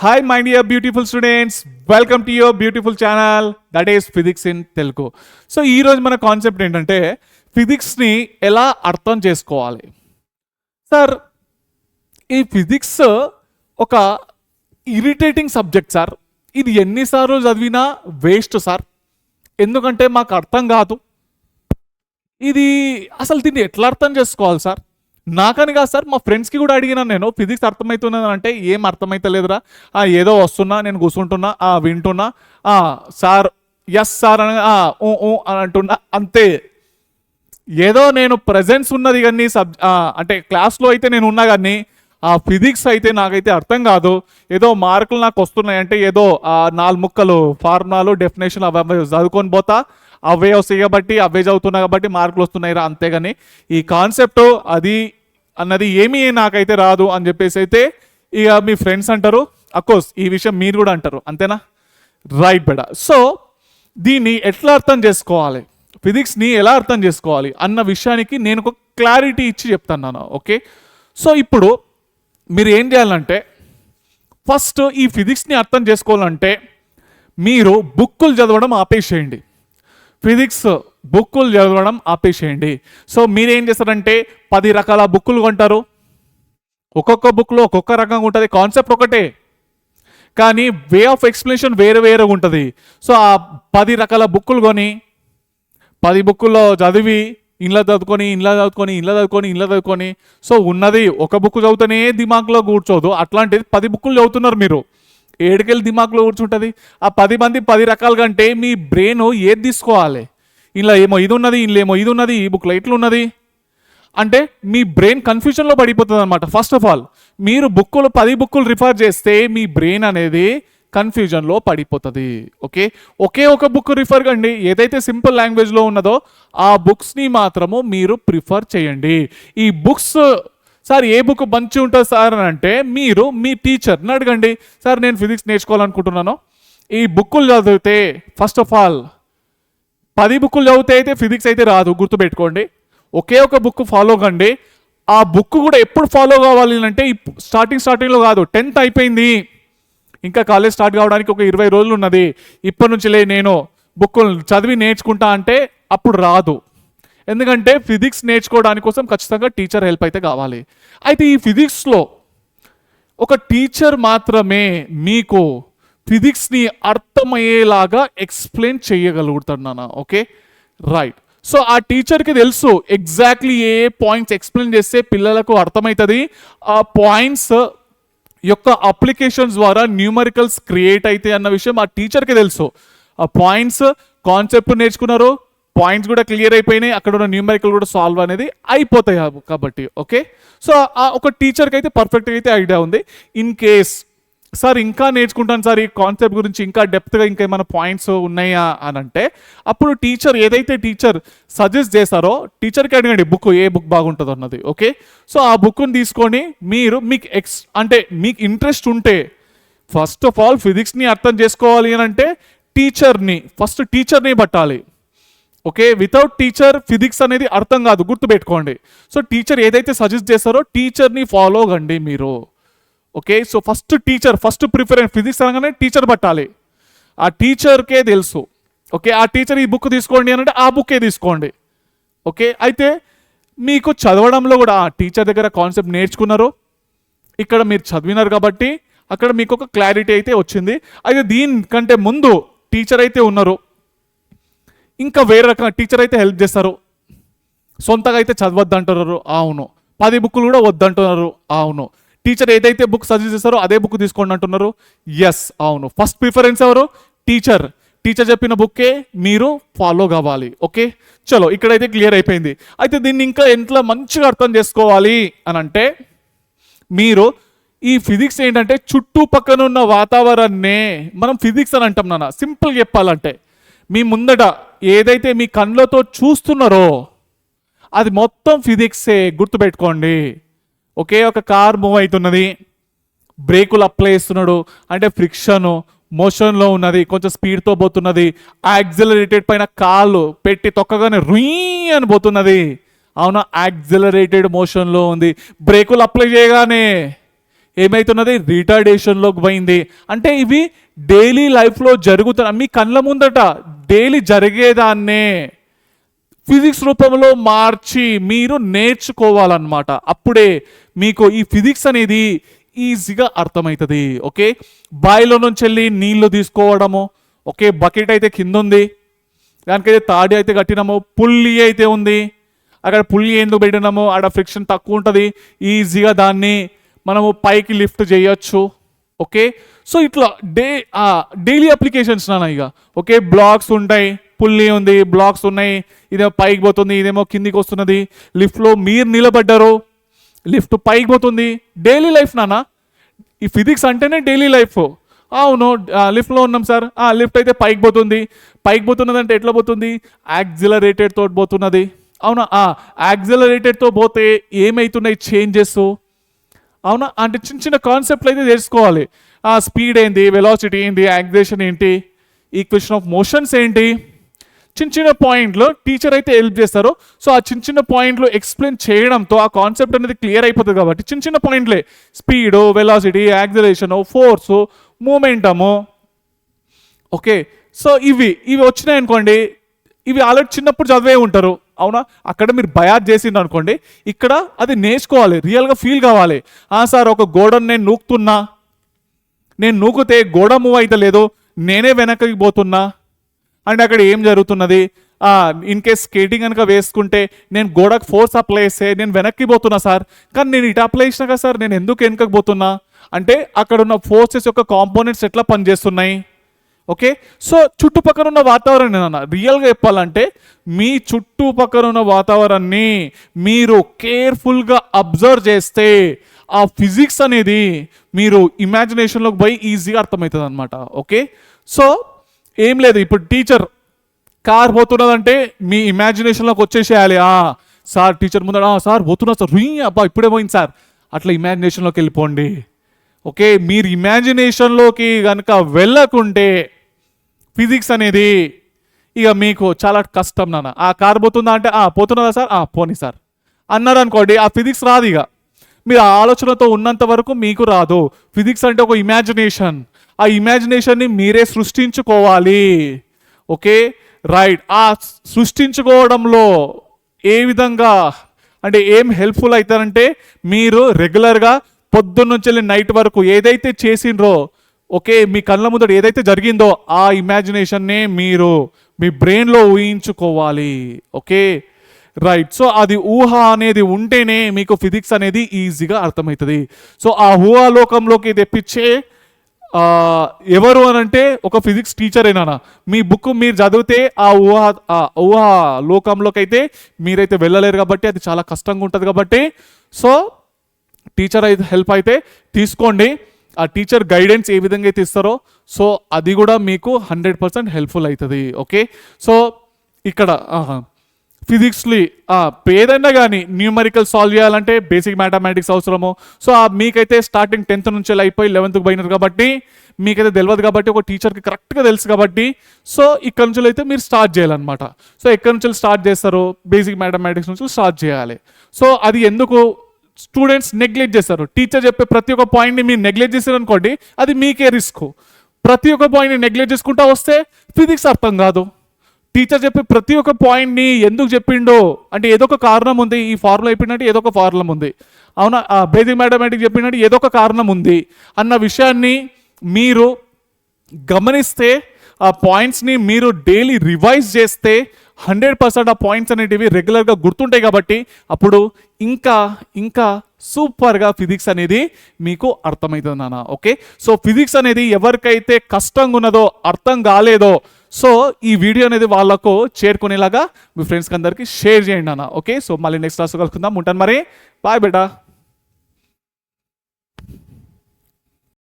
Hi, my dear beautiful students. Welcome to your beautiful channel that is Physics in Telugu. So ఈరోజు మన concept ఏంటంటే ఫిజిక్స్ని ఎలా అర్థం చేసుకోవాలి. సార్, ఈ ఫిజిక్స్ ఒక ఇరిటేటింగ్ సబ్జెక్ట్ సార్. ఇది ఎన్నిసార్లు చదివినా వేస్ట్ సార్. ఎందుకంటే మాకు అర్థం కాదు. ఇది అసలు దీన్ని ఎట్లా అర్థం చేసుకోవాలి సార్? నాకని కాదు సార్, మా ఫ్రెండ్స్కి కూడా అడిగినా నేను, ఫిజిక్స్ అర్థమవుతున్నది అంటే ఏం అర్థమవుతలేదురా, ఏదో వస్తున్నా, నేను కూర్చుంటున్నా, వింటున్నా, సార్ ఎస్ సార్ అని అని అంటున్నా, అంతే. ఏదో నేను ప్రజెన్స్ ఉన్నది కానీ అంటే క్లాస్లో అయితే నేను ఉన్నా కానీ ఆ ఫిజిక్స్ అయితే నాకైతే అర్థం కాదు. ఏదో మార్కులు నాకు వస్తున్నాయి అంటే ఏదో 4 ముక్కలు ఫార్ములాలు డెఫినేషన్ అవి చదువుకొని పోతా, అవే వస్తాయి కాబట్టి అవే చదువుతున్నా కాబట్టి మార్కులు వస్తున్నాయి రా, అంతేగాని ఈ కాన్సెప్ట్ అది అన్నది ఏమీ నాకైతే రాదు అని చెప్పేసి అయితే ఇక మీ ఫ్రెండ్స్ అంటారు. అఫ్కోర్స్ ఈ విషయం మీరు కూడా అంటారు, అంతేనా? రైట్ బెడ. సో దీన్ని ఎట్లా అర్థం చేసుకోవాలి, ఫిజిక్స్ని ఎలా అర్థం చేసుకోవాలి అన్న విషయానికి నేను ఒక క్లారిటీ ఇచ్చి చెప్తాను. ఓకే, సో ఇప్పుడు మీరు ఏం చేయాలంటే, ఫస్ట్ ఈ ఫిజిక్స్ని అర్థం చేసుకోవాలంటే మీరు బుక్కులు చదవడం ఆపేసేయండి. ఫిజిక్స్ బుక్కులు చదవడం ఆపేసేయండి. సో మీరేం చేస్తారంటే 10 రకాల బుక్కులు కొంటారు. ఒక్కొక్క బుక్లో ఒక్కొక్క రకంగా ఉంటుంది, కాన్సెప్ట్ ఒకటే కానీ వే ఆఫ్ ఎక్స్ప్లెనేషన్ వేరే వేరేగా ఉంటుంది. సో ఆ 10 రకాల బుక్కులు కొని 10 బుక్కుల్లో చదివి ఇంట్లో చదువుకొని సో ఉన్నది ఒక బుక్ చదువుతూనే దిమాగ్లో కూర్చోదు. అట్లాంటిది 10 బుక్కులు చదువుతున్నారు మీరు, ఏడుకెళ్ళి దిమాగ్లో కూర్చుంటుంది. ఆ 10 మంది 10 రకాలుగా అంటే మీ బ్రెయిన్ ఏది తీసుకోవాలి? ఇలా ఏమో ఇది ఉన్నది, ఇందులో ఏమో ఇది ఉన్నది, ఈ బుక్లో ఇట్లా ఉన్నది అంటే మీ బ్రెయిన్ కన్ఫ్యూజన్లో పడిపోతుంది అనమాట. ఫస్ట్ ఆఫ్ ఆల్ మీరు 10 బుక్కులు రిఫర్ చేస్తే మీ బ్రెయిన్ అనేది కన్ఫ్యూజన్లో పడిపోతుంది. ఓకే, ఒకే ఒక బుక్ రిఫర్ కండి, ఏదైతే సింపుల్ లాంగ్వేజ్లో ఉన్నదో ఆ బుక్స్ని మాత్రము మీరు ప్రిఫర్ చేయండి. ఈ బుక్స్ సార్ ఏ బుక్ మంచి ఉంటుంది సార్ అని అంటే మీరు మీ టీచర్ని అడగండి. సార్ నేను ఫిజిక్స్ నేర్చుకోవాలనుకుంటున్నాను, ఈ బుక్కులు చదివితే ఫస్ట్ ఆఫ్ ఆల్ 10 బుక్కులు చదివితే అయితే ఫిజిక్స్ అయితే రాదు, గుర్తుపెట్టుకోండి. ఒకే ఒక బుక్ ఫాలో కండి. ఆ బుక్ కూడా ఎప్పుడు ఫాలో కావాలి అంటే స్టార్టింగ్లో కాదు, 10th అయిపోయింది, ఇంకా కాలేజ్ స్టార్ట్ కావడానికి ఒక 20 రోజులు ఉన్నది, ఇప్పటి నుంచి నేను బుక్కులు చదివి నేర్చుకుంటా అంటే అప్పుడు రాదు. ఎందుకంటే ఫిజిక్స్ నేర్చుకోవడానికి కోసం ఖచ్చితంగా టీచర్ హెల్ప్ అయితే కావాలి. అయితే ఈ ఫిజిక్స్లో ఒక టీచర్ మాత్రమే మీకు ఫిజిక్స్ని అర్థమయ్యేలాగా ఎక్స్ప్లెయిన్ చేయగలుగుతున్నాను. Okay, right. సో ఆ టీచర్కి తెలుసు ఎగ్జాక్ట్లీ ఏ పాయింట్స్ ఎక్స్ప్లెయిన్ చేస్తే పిల్లలకు అర్థమవుతుంది, ఆ పాయింట్స్ యొక్క అప్లికేషన్స్ ద్వారా న్యూమరికల్స్ క్రియేట్ అయితే అన్న విషయం ఆ టీచర్కి తెలుసు. ఆ పాయింట్స్ కాన్సెప్ట్ నేర్చుకున్నారు, పాయింట్స్ కూడా క్లియర్ అయిపోయినాయి, అక్కడ ఉన్న న్యూమరికల్ కూడా సాల్వ్ అనేది అయిపోతాయి కాబట్టి. ఓకే, సో ఒక టీచర్కి అయితే పర్ఫెక్ట్గా అయితే ఐడియా ఉంది. ఇన్ కేస్ సార్ ఇంకా నేర్చుకుంటాను సార్ ఈ కాన్సెప్ట్ గురించి ఇంకా డెప్త్గా ఇంకా ఏమైనా పాయింట్స్ ఉన్నాయా అని అంటే అప్పుడు ఏదైతే టీచర్ సజెస్ట్ చేస్తారో టీచర్కి అడగండి బుక్ ఏ బుక్ బాగుంటుందో అన్నది. ఓకే, సో ఆ బుక్ని తీసుకొని మీరు మీకు ఇంట్రెస్ట్ ఉంటే ఫస్ట్ ఆఫ్ ఆల్ ఫిజిక్స్ని అర్థం చేసుకోవాలి అని అంటే ఫస్ట్ టీచర్ని పట్టాలి. ఓకే, వితౌట్ టీచర్ ఫిజిక్స్ అనేది అర్థం కాదు, గుర్తుపెట్టుకోండి. సో టీచర్ ఏదైతే సజెస్ట్ చేస్తారో టీచర్ని ఫాలో కండి మీరు. Okay, so first preference physics అనగానే టీచర్ పట్టాలి, ఆ టీచర్కే తెలుసు. ఓకే, ఆ టీచర్ ఈ బుక్ తీసుకోండి అని అంటే ఆ బుక్కే తీసుకోండి. ఓకే, అయితే మీకు చదవడంలో కూడా ఆ టీచర్ దగ్గర కాన్సెప్ట్ నేర్చుకున్నారు, ఇక్కడ మీరు చదివినారు కాబట్టి అక్కడ మీకు ఒక క్లారిటీ అయితే వచ్చింది. అయితే దీనికంటే ముందు టీచర్ అయితే ఉన్నారు, ఇంకా వేరే రకంగా టీచర్ అయితే హెల్ప్ చేస్తారు. సొంతగా అయితే చదవద్దు అంటున్నారు, అవును. 10 బుక్లు కూడా వద్దంటున్నారు, అవును. టీచర్ ఏదైతే బుక్ సజెస్ట్ చేస్తారో అదే బుక్ తీసుకోండి అంటున్నారు, ఎస్, అవును. ఫస్ట్ ప్రిఫరెన్స్ ఎవరు? టీచర్ చెప్పిన బుక్కే మీరు ఫాలో కావాలి. ఓకే, చలో ఇక్కడైతే క్లియర్ అయిపోయింది. అయితే దీన్ని ఇంకా ఎంతలా మంచిగా అర్థం చేసుకోవాలి అని అంటే మీరు ఈ ఫిజిక్స్ ఏంటంటే చుట్టుపక్కన ఉన్న వాతావరణాన్నే మనం ఫిజిక్స్ అని అంటాం నాన్న. సింపుల్గా చెప్పాలంటే మీ ముందట ఏదైతే మీ కళ్ళతో చూస్తున్నారో అది మొత్తం ఫిజిక్సే, గుర్తుపెట్టుకోండి. ఒకే ఒక కార్ మూవ్ అవుతున్నది, బ్రేకులు అప్లై చేస్తున్నాడు అంటే ఫ్రిక్షను మోషన్లో ఉన్నది, కొంచెం స్పీడ్తో పోతున్నది, యాక్సిలరేటెడ్ పైన కాళ్ళు పెట్టి తొక్కగానే రుయ్ అని పోతున్నది, అవునా? యాక్సిలరేటెడ్ మోషన్లో ఉంది. బ్రేకులు అప్లై చేయగానే ఏమైతున్నది, రిటార్డేషన్లోకి పోయింది. అంటే ఇవి డైలీ లైఫ్లో జరుగుతున్న మీ కళ్ళ ముందట డైలీ జరిగేదాన్నే ఫిజిక్స్ రూపంలో మార్చి మీరు నేర్చుకోవాలన్నమాట. అప్పుడే మీకు ఈ ఫిజిక్స్ అనేది ఈజీగా అర్థమవుతుంది. ఓకే, బావిలో నుంచి వెళ్ళి నీళ్లు తీసుకోవడము, ఓకే, బకెట్ అయితే కింద ఉంది, దానికైతే తాడి అయితే కట్టినాము, పుల్లి అయితే ఉంది, అక్కడ పుల్లి ఎందుకు పెట్టినాము, అక్కడ ఫ్రిక్షన్ తక్కువ ఉంటుంది, ఈజీగా దాన్ని మనము పైకి లిఫ్ట్ చేయొచ్చు. ఓకే, సో ఇట్లా డైలీ అప్లికేషన్స్ నాన్న ఇక. ఓకే, బ్లాక్స్ ఉంటాయి, పుల్లి ఉంది, బ్లాక్స్ ఉన్నాయి, ఇదేమో పైకి పోతుంది, ఇదేమో కిందికి వస్తున్నది, లిఫ్ట్లో మీరు నిలబడ్డారు, లిఫ్ట్ పైకి పోతుంది. డైలీ లైఫ్ నాన్న, ఈ ఫిజిక్స్ అంటేనే డైలీ లైఫ్. అవును, లిఫ్ట్లో ఉన్నాం సార్, లిఫ్ట్ అయితే పైకి పోతుంది, పైకి పోతున్నది అంటే ఎట్లా పోతుంది, యాక్సిలరేటెడ్ తోటి పోతున్నది. అవునా, యాక్సిలరేటెడ్తో పోతే ఏమవుతున్నాయి చేంజెస్, అవునా, అంటే చిన్న చిన్న కాన్సెప్ట్లు అయితే తెలుసుకోవాలి. స్పీడ్ ఏంటి, వెలాసిటీ ఏంటి, యాక్సిలరేషన్ ఏంటి, ఈక్వేషన్ ఆఫ్ మోషన్స్ ఏంటి, చిన్న చిన్న పాయింట్లు టీచర్ అయితే హెల్ప్ చేస్తారు. సో ఆ చిన్న చిన్న పాయింట్లు ఎక్స్ప్లెయిన్ చేయడంతో ఆ కాన్సెప్ట్ అనేది క్లియర్ అయిపోతుంది. కాబట్టి చిన్న చిన్న పాయింట్లే, speed, velocity, acceleration, force, momentum. Okay, so ఇవి వచ్చినాయి అనుకోండి, ఇవి ఆల్రెడీ చిన్నప్పుడు చదివే ఉంటారు. అవునా, అక్కడ మీరు బయాస్ చేసిండ్రు అనుకోండి, ఇక్కడ అది నేర్చుకోవాలి, రియల్గా ఫీల్ కావాలి. సార్ ఒక గోడను నేను నూకుతున్నా, నేను నూకితే గోడ మూవ్ అయితే లేదు, నేనే వెనక్కి పోతున్నా అంటే అక్కడ ఏం జరుగుతున్నది, ఇన్ కేస్ స్కేటింగ్ కనుక వేసుకుంటే నేను గోడకు ఫోర్స్ అప్లై చేస్తే నేను వెనక్కి పోతున్నా సార్, కానీ నేను ఇటు అప్లై చేసినా కదా సార్, నేను ఎందుకు వెనకకి పోతున్నా అంటే అక్కడ ఉన్న ఫోర్సెస్ యొక్క కాంపోనెంట్స్ ఎట్లా పనిచేస్తున్నాయి. ఓకే, సో చుట్టుపక్కల ఉన్న వాతావరణం రియల్గా చెప్పాలంటే మీ చుట్టుపక్కల ఉన్న వాతావరణాన్ని మీరు కేర్ఫుల్గా అబ్జర్వ్ చేస్తే ఆ ఫిజిక్స్ అనేది మీరు ఇమాజినేషన్లోకి పోయి ఈజీగా అర్థమవుతుంది అనమాట. ఓకే, సో ఏం లేదు, ఇప్పుడు టీచర్ కార్ పోతున్నదంటే మీ ఇమాజినేషన్లోకి వచ్చేసేయాలి. సార్ టీచర్ ముందర సార్ పోతున్నా సార్, అబ్బా ఇప్పుడే పోయింది సార్, అట్లా ఇమాజినేషన్లోకి వెళ్ళిపోండి. ఓకే, మీరు ఇమాజినేషన్లోకి కనుక వెళ్ళకుంటే ఫిజిక్స్ అనేది ఇక మీకు చాలా కష్టం నాన్న. కార్ పోతుందా అంటే పోతున్నదా సార్, పోనీ సార్ అన్నారు అనుకోండి, ఆ ఫిజిక్స్ రాదు. ఇక మీరు ఆ ఆలోచనతో ఉన్నంత వరకు మీకు రాదు. ఫిజిక్స్ అంటే ఒక ఇమాజినేషన్, ఆ ఇమాజినేషన్ని మీరే సృష్టించుకోవాలి. ఓకే, రైట్, ఆ సృష్టించుకోవడంలో ఏ విధంగా అంటే ఏం హెల్ప్ఫుల్ అవుతారంటే మీరు రెగ్యులర్గా పొద్దున్న నుంచి వెళ్ళి నైట్ వరకు ఏదైతే చేసిండ్రో, ఓకే, మీ కళ్ళ ముందర ఏదైతే జరిగిందో ఆ ఇమాజినేషన్నే మీరు మీ బ్రెయిన్లో ఊహించుకోవాలి. ఓకే, రైట్, సో అది ఊహ అనేది ఉంటేనే మీకు ఫిజిక్స్ అనేది ఈజీగా అర్థమవుతుంది. సో ఆ ఊహాలోకంలోకి తెప్పించే ఎవరు అనంటే ఒక ఫిజిక్స్ టీచరేనా. మీ బుక్ మీరు చదివితే ఆ ఊహా లోకంలోకి అయితే మీరైతే వెళ్ళలేరు కాబట్టి అది చాలా కష్టంగా ఉంటుంది. కాబట్టి సో టీచర్ అయితే హెల్ప్ అయితే తీసుకోండి. ఆ టీచర్ గైడెన్స్ ఏ విధంగా అయితే ఇస్తారో సో అది కూడా మీకు 100% హెల్ప్ఫుల్ అవుతుంది. ఓకే, సో ఇక్కడ ఫిజిక్స్లీ ఏదైనా కానీ న్యూమరికల్ సాల్వ్ చేయాలంటే బేసిక్ మ్యాథమెటిక్స్ అవసరము. సో మీకైతే స్టార్టింగ్ 10th నుంచి అయిపోయి 11th పోయినారు కాబట్టి మీకైతే తెలియదు కాబట్టి ఒక టీచర్కి కరెక్ట్గా తెలుసు కాబట్టి సో ఇక్కడ నుంచి అయితే మీరు స్టార్ట్ చేయాలన్నమాట. సో ఎక్కడి నుంచి స్టార్ట్ చేస్తారు, బేసిక్ మ్యాథమెటిక్స్ నుంచి స్టార్ట్ చేయాలి. సో అది ఎందుకు స్టూడెంట్స్ నెగ్లెక్ట్ చేస్తారు, టీచర్ చెప్పే ప్రతి ఒక్క పాయింట్ని మీరు నెగ్లెక్ట్ చేశారు అనుకోండి అది మీకే రిస్క్. ప్రతి ఒక్క పాయింట్ని నెగ్లెక్ట్ చేసుకుంటా వస్తే ఫిజిక్స్ అర్థం కాదు. టీచర్ చెప్పే ప్రతి ఒక్క పాయింట్ని ఎందుకు చెప్పిండో అంటే ఏదో ఒక కారణం ఉంది, ఈ ఫార్ములా చెప్పిందంటే ఏదో ఒక ఫార్ములా ఉంది, అవునా, బేసిక్ మ్యాథమెటిక్స్ చెప్పిందంటే ఏదో ఒక కారణం ఉంది అన్న విషయాన్ని మీరు గమనిస్తే ఆ పాయింట్స్ని మీరు డైలీ రివైజ్ చేస్తే 100% ఆ పాయింట్స్ అనేటివి రెగ్యులర్గా గుర్తుంటాయి. కాబట్టి అప్పుడు ఇంకా ఇంకా సూపర్గా ఫిజిక్స్ అనేది మీకు అర్థమవుతుంది నాన్న. ఓకే, సో ఫిజిక్స్ అనేది ఎవరికైతే కష్టంగా ఉన్నదో అర్థం కాలేదో సో ఈ వీడియో అనేది వాళ్ళకు చేరుకునేలాగా మీ ఫ్రెండ్స్కి అందరికీ షేర్ చేయండి అన్న. ఓకే, సో మళ్ళీ నెక్స్ట్ క్లాస్ కలుసుకుందాం. ఉంటాను మరి, బాయ్ బేటా.